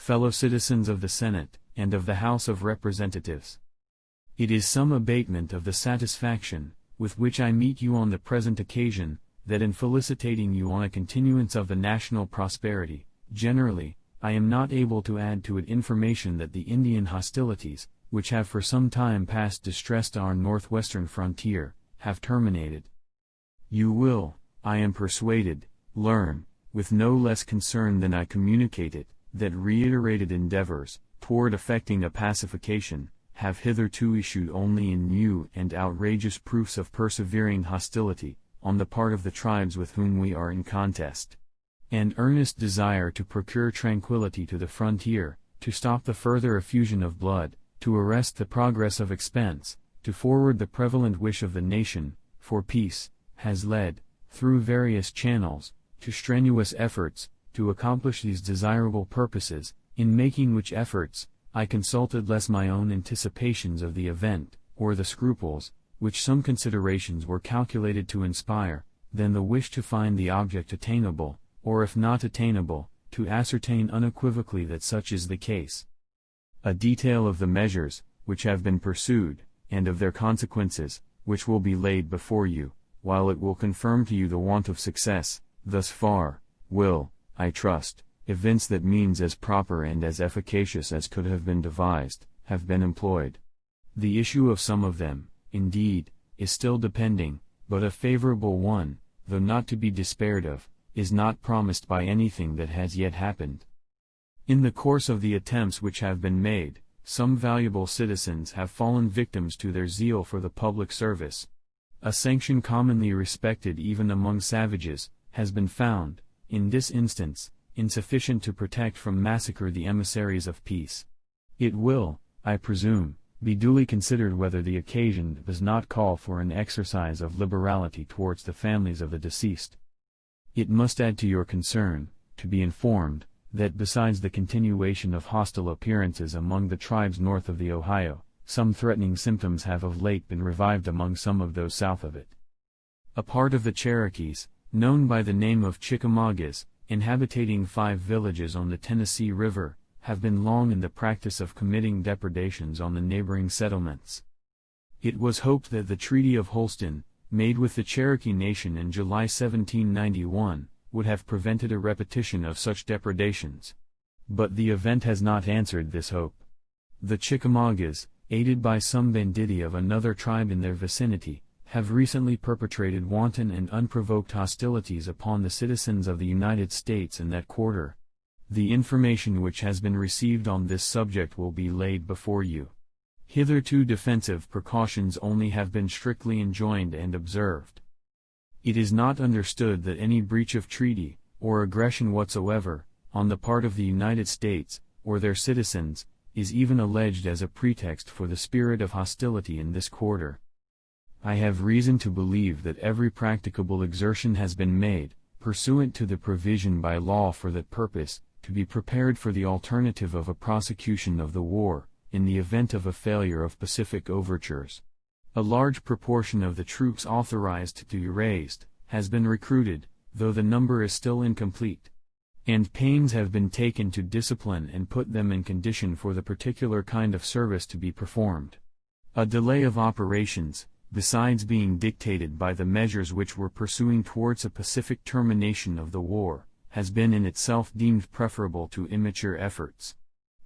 fellow citizens of the Senate, and of the House of Representatives. It is some abatement of the satisfaction, with which I meet you on the present occasion, that in felicitating you on a continuance of the national prosperity, generally, I am not able to add to it information that the Indian hostilities, which have for some time past distressed our northwestern frontier, have terminated. You will, I am persuaded, learn, with no less concern than I communicate it, that reiterated endeavors, toward effecting a pacification, have hitherto issued only in new and outrageous proofs of persevering hostility, on the part of the tribes with whom we are in contest. And earnest desire to procure tranquility to the frontier, to stop the further effusion of blood, to arrest the progress of expense, to forward the prevalent wish of the nation, for peace, has led, through various channels, to strenuous efforts, to accomplish these desirable purposes, in making which efforts, I consulted less my own anticipations of the event, or the scruples, which some considerations were calculated to inspire, than the wish to find the object attainable, or if not attainable, to ascertain unequivocally that such is the case. A detail of the measures, which have been pursued, and of their consequences, which will be laid before you, while it will confirm to you the want of success, thus far, will, I trust, evince that means as proper and as efficacious as could have been devised, have been employed. The issue of some of them, indeed, is still depending, but a favorable one, though not to be despaired of, is not promised by anything that has yet happened. In the course of the attempts which have been made, some valuable citizens have fallen victims to their zeal for the public service. A sanction commonly respected even among savages, has been found, in this instance, insufficient to protect from massacre the emissaries of peace. It will, I presume, be duly considered whether the occasion does not call for an exercise of liberality towards the families of the deceased. It must add to your concern, to be informed, that besides the continuation of hostile appearances among the tribes north of the Ohio, some threatening symptoms have of late been revived among some of those south of it. A part of the Cherokees, known by the name of Chickamaugas, inhabiting 5 villages on the Tennessee River, have been long in the practice of committing depredations on the neighboring settlements. It was hoped that the Treaty of Holston, made with the Cherokee Nation in July 1791, would have prevented a repetition of such depredations. But the event has not answered this hope. The Chickamaugas, aided by some banditti of another tribe in their vicinity, have recently perpetrated wanton and unprovoked hostilities upon the citizens of the United States in that quarter. The information which has been received on this subject will be laid before you. Hitherto defensive precautions only have been strictly enjoined and observed. It is not understood that any breach of treaty, or aggression whatsoever, on the part of the United States, or their citizens, is even alleged as a pretext for the spirit of hostility in this quarter. I have reason to believe that every practicable exertion has been made, pursuant to the provision by law for that purpose, to be prepared for the alternative of a prosecution of the war, in the event of a failure of pacific overtures. A large proportion of the troops authorized to be raised, has been recruited, though the number is still incomplete. And pains have been taken to discipline and put them in condition for the particular kind of service to be performed. A delay of operations, besides being dictated by the measures which were pursuing towards a pacific termination of the war, has been in itself deemed preferable to immature efforts.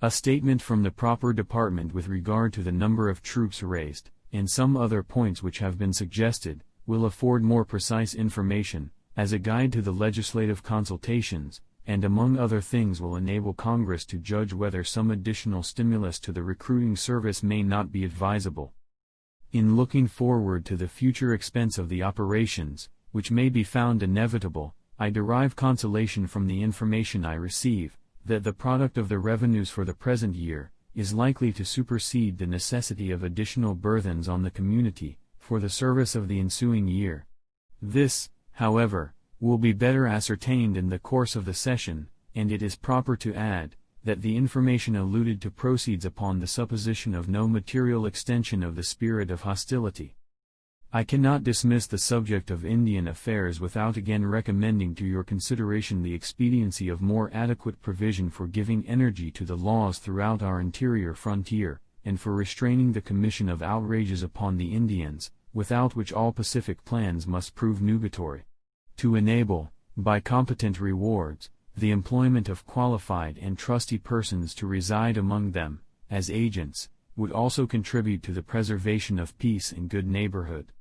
A statement from the proper department with regard to the number of troops raised, and some other points which have been suggested, will afford more precise information, as a guide to the legislative consultations, and among other things will enable Congress to judge whether some additional stimulus to the recruiting service may not be advisable. In looking forward to the future expense of the operations, which may be found inevitable, I derive consolation from the information I receive, that the product of the revenues for the present year, is likely to supersede the necessity of additional burthens on the community, for the service of the ensuing year. This, however, will be better ascertained in the course of the session, and it is proper to add, that the information alluded to proceeds upon the supposition of no material extension of the spirit of hostility. I cannot dismiss the subject of Indian affairs without again recommending to your consideration the expediency of more adequate provision for giving energy to the laws throughout our interior frontier, and for restraining the commission of outrages upon the Indians, without which all pacific plans must prove nugatory. To enable, by competent rewards, the employment of qualified and trusty persons to reside among them, as agents, would also contribute to the preservation of peace and good neighborhood.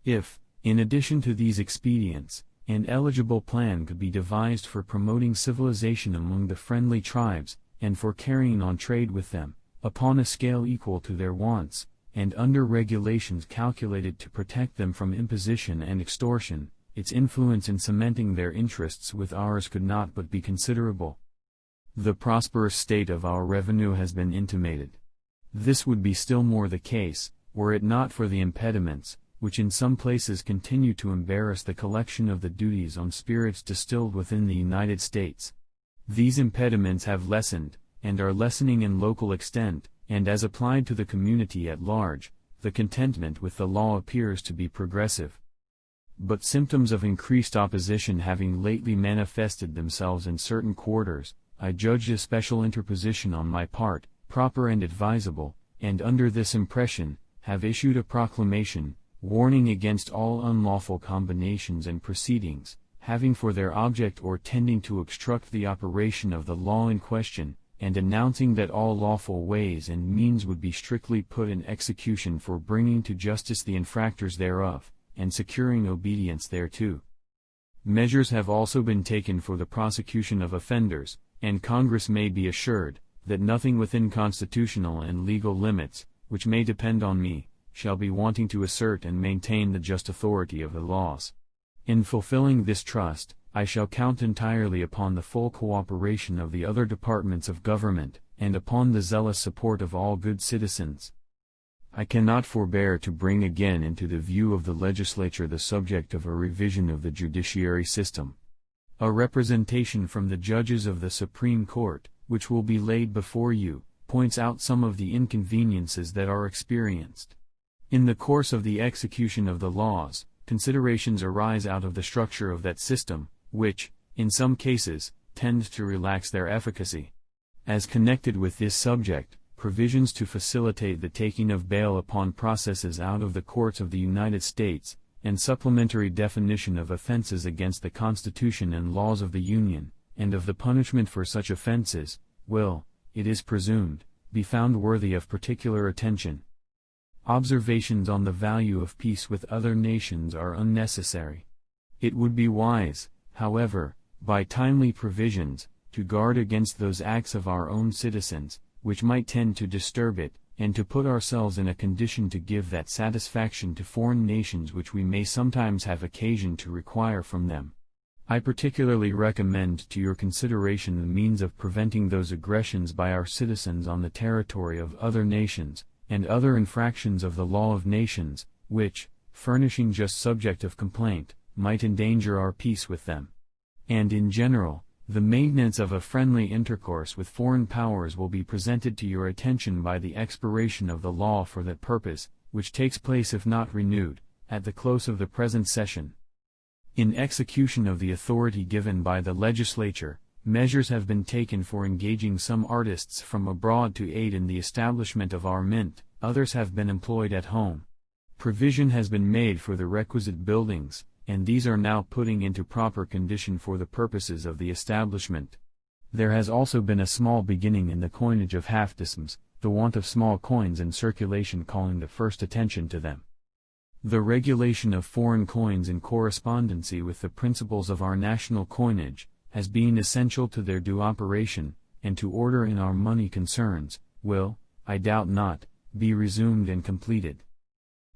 If, in addition to these expedients, an eligible plan could be devised for promoting civilization among the friendly tribes, and for carrying on trade with them, upon a scale equal to their wants, and under regulations calculated to protect them from imposition and extortion, its influence in cementing their interests with ours could not but be considerable. The prosperous state of our revenue has been intimated. This would be still more the case, were it not for the impediments, which in some places continue to embarrass the collection of the duties on spirits distilled within the United States. These impediments have lessened, and are lessening in local extent, and as applied to the community at large, the contentment with the law appears to be progressive. But symptoms of increased opposition having lately manifested themselves in certain quarters, I judged a special interposition on my part, proper and advisable, and under this impression, have issued a proclamation, warning against all unlawful combinations and proceedings, having for their object or tending to obstruct the operation of the law in question, and announcing that all lawful ways and means would be strictly put in execution for bringing to justice the infractors thereof, and securing obedience thereto. Measures have also been taken for the prosecution of offenders, and Congress may be assured, that nothing within constitutional and legal limits, which may depend on me, shall be wanting to assert and maintain the just authority of the laws. In fulfilling this trust, I shall count entirely upon the full cooperation of the other departments of government, and upon the zealous support of all good citizens. I cannot forbear to bring again into the view of the legislature the subject of a revision of the judiciary system. A representation from the judges of the Supreme Court, which will be laid before you, points out some of the inconveniences that are experienced. In the course of the execution of the laws, considerations arise out of the structure of that system, which, in some cases, tend to relax their efficacy. As connected with this subject, provisions to facilitate the taking of bail upon processes out of the courts of the United States, and supplementary definition of offenses against the Constitution and laws of the Union, and of the punishment for such offenses, will, it is presumed, be found worthy of particular attention. Observations on the value of peace with other nations are unnecessary. It would be wise, however, by timely provisions, to guard against those acts of our own citizens, which might tend to disturb it, and to put ourselves in a condition to give that satisfaction to foreign nations which we may sometimes have occasion to require from them. I particularly recommend to your consideration the means of preventing those aggressions by our citizens on the territory of other nations, and other infractions of the law of nations, which, furnishing just subject of complaint, might endanger our peace with them. And in general, the maintenance of a friendly intercourse with foreign powers will be presented to your attention by the expiration of the law for that purpose, which takes place if not renewed, at the close of the present session. In execution of the authority given by the legislature, measures have been taken for engaging some artists from abroad to aid in the establishment of our mint, others have been employed at home. Provision has been made for the requisite buildings, and these are now putting into proper condition for the purposes of the establishment. There has also been a small beginning in the coinage of half-decimes, the want of small coins in circulation calling the first attention to them. The regulation of foreign coins in correspondency with the principles of our national coinage, as being essential to their due operation, and to order in our money concerns, will, I doubt not, be resumed and completed.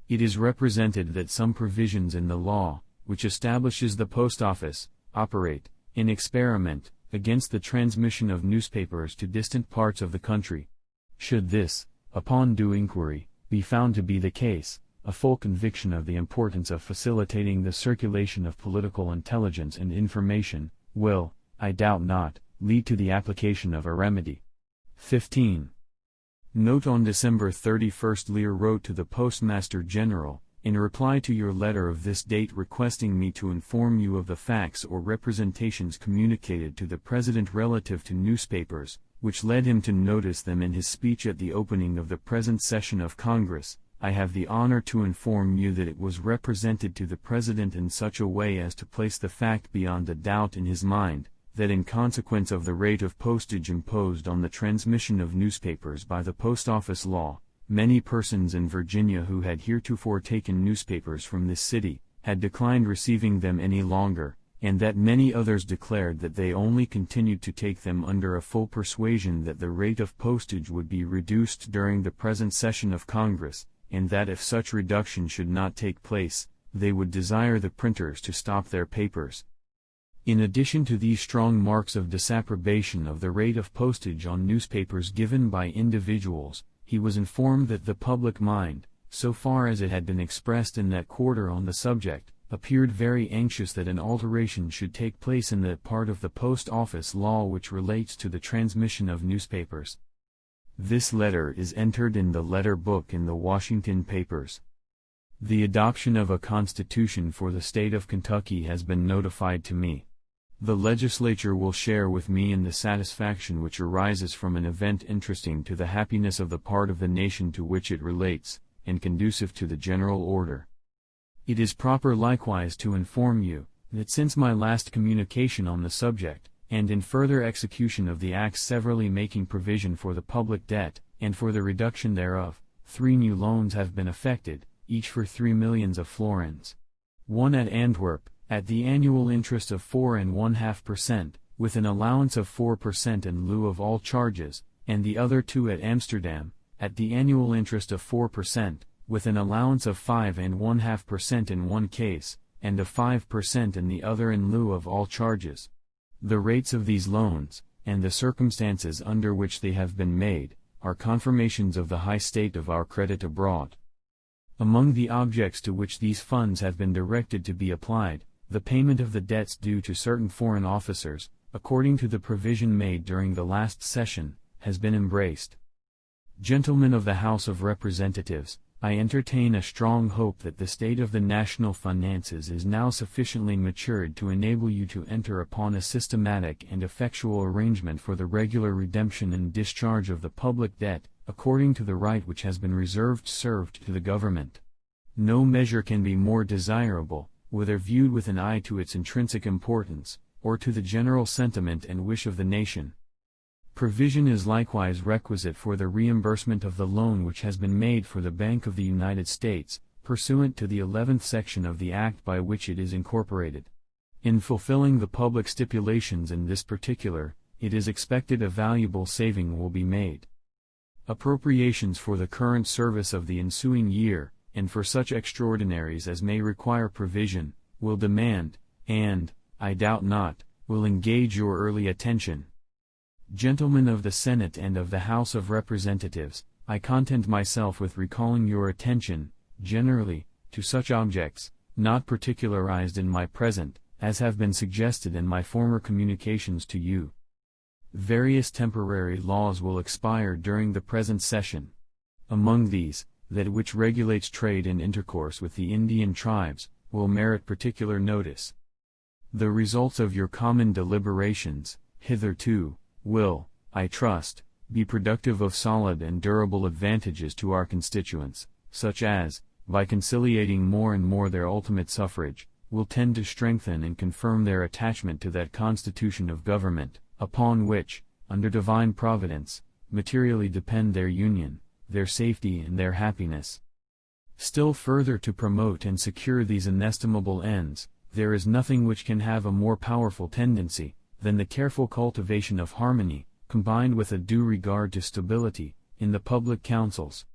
It is represented that some provisions in the law, which establishes the post office, operate, in experiment, against the transmission of newspapers to distant parts of the country. Should this, upon due inquiry, be found to be the case, a full conviction of the importance of facilitating the circulation of political intelligence and information, will, I doubt not, lead to the application of a remedy. 15. Note: on December 31 Lear wrote to the Postmaster General, in reply to your letter of this date requesting me to inform you of the facts or representations communicated to the President relative to newspapers, which led him to notice them in his speech at the opening of the present session of Congress, I have the honor to inform you that it was represented to the President in such a way as to place the fact beyond a doubt in his mind, that in consequence of the rate of postage imposed on the transmission of newspapers by the Post Office law, many persons in Virginia who had heretofore taken newspapers from this city, had declined receiving them any longer, and that many others declared that they only continued to take them under a full persuasion that the rate of postage would be reduced during the present session of Congress, and that if such reduction should not take place, they would desire the printers to stop their papers. In addition to these strong marks of disapprobation of the rate of postage on newspapers given by individuals, he was informed that the public mind, so far as it had been expressed in that quarter on the subject, appeared very anxious that an alteration should take place in that part of the Post Office law which relates to the transmission of newspapers. This letter is entered in the letter book in the Washington papers. The adoption of a constitution for the state of Kentucky has been notified to me. The legislature will share with me in the satisfaction which arises from an event interesting to the happiness of the part of the nation to which it relates, and conducive to the general order. It is proper likewise to inform you, that since my last communication on the subject, and in further execution of the acts severally making provision for the public debt, and for the reduction thereof, 3 new loans have been effected, each for 3 millions of florins. One at Antwerp, at the annual interest of 4.5%, with an allowance of 4% in lieu of all charges, and the other 2 at Amsterdam, at the annual interest of 4%, with an allowance of 5.5% in one case, and of 5% in the other in lieu of all charges. The rates of these loans, and the circumstances under which they have been made, are confirmations of the high state of our credit abroad. Among the objects to which these funds have been directed to be applied, the payment of the debts due to certain foreign officers, according to the provision made during the last session, has been embraced. Gentlemen of the House of Representatives, I entertain a strong hope that the state of the national finances is now sufficiently matured to enable you to enter upon a systematic and effectual arrangement for the regular redemption and discharge of the public debt, according to the right which has been served to the government. No measure can be more desirable, whether viewed with an eye to its intrinsic importance, or to the general sentiment and wish of the nation. Provision is likewise requisite for the reimbursement of the loan which has been made for the Bank of the United States, pursuant to the 11th section of the Act by which it is incorporated. In fulfilling the public stipulations in this particular, it is expected a valuable saving will be made. Appropriations for the current service of the ensuing year, and for such extraordinaries as may require provision, will demand, and, I doubt not, will engage your early attention. Gentlemen of the Senate and of the House of Representatives, I content myself with recalling your attention, generally, to such objects, not particularized in my present, as have been suggested in my former communications to you. Various temporary laws will expire during the present session. Among these, that which regulates trade and intercourse with the Indian tribes, will merit particular notice. The results of your common deliberations, hitherto, will, I trust, be productive of solid and durable advantages to our constituents, such as, by conciliating more and more their ultimate suffrage, will tend to strengthen and confirm their attachment to that constitution of government, upon which, under divine providence, materially depend their union, their safety and their happiness. Still further to promote and secure these inestimable ends, there is nothing which can have a more powerful tendency, than the careful cultivation of harmony, combined with a due regard to stability, in the public councils,